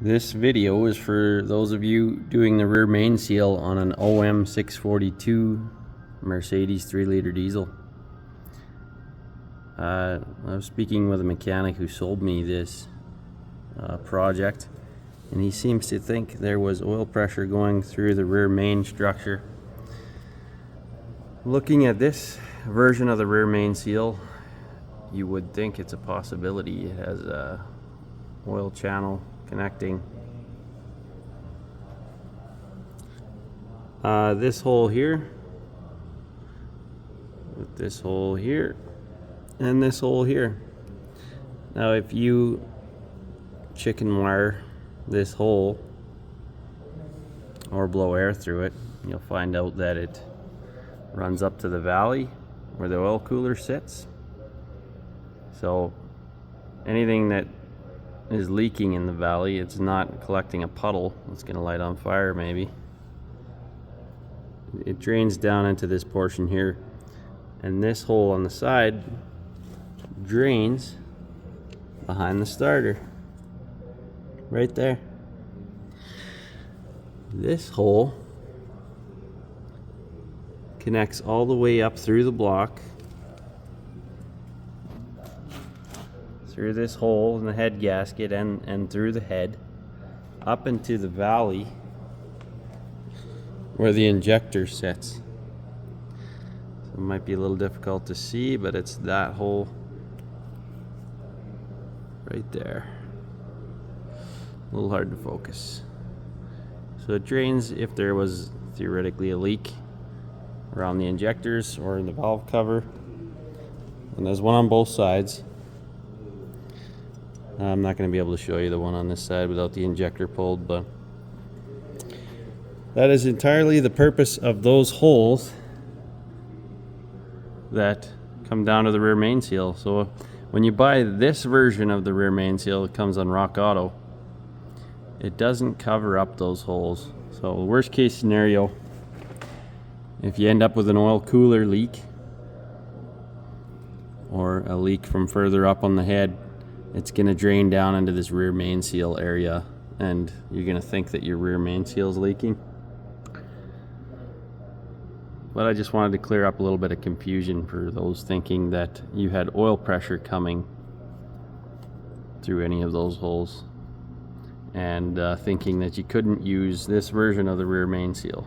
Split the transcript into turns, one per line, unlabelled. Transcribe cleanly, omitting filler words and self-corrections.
This video is for those of you doing the rear main seal on an OM 642 Mercedes 3-liter diesel. I was speaking with a mechanic who sold me this project, and he seems to think there was oil pressure going through the rear main structure. Looking at this version of the rear main seal, you would think it's a possibility. It has a oil channel connecting this hole here with this hole here and this hole here. Now if you chicken wire this hole or blow air through it, you'll find out that it runs up to the valley where the oil cooler sits. So anything that is leaking in the valley, it's not collecting a puddle that's going to light on fire maybe. It drains down into this portion here, and this hole on the side drains behind the starter right there. This hole connects all the way up through the block, through this hole in the head gasket and through the head, up into the valley where the injector sits. So it might be a little difficult to see, but it's that hole right there. A little hard to focus. So it drains if there was theoretically a leak around the injectors or in the valve cover. And there's one on both sides. I'm not going to be able to show you the one on this side without the injector pulled, but that is entirely the purpose of those holes that come down to the rear main seal. So when you buy this version of the rear main seal, it comes on Rock Auto, it doesn't cover up those holes. So worst case scenario, if you end up with an oil cooler leak or a leak from further up on the head, it's going to drain down into this rear main seal area, and you're going to think that your rear main seal is leaking. But I just wanted to clear up a little bit of confusion for those thinking that you had oil pressure coming through any of those holes, and thinking that you couldn't use this version of the rear main seal.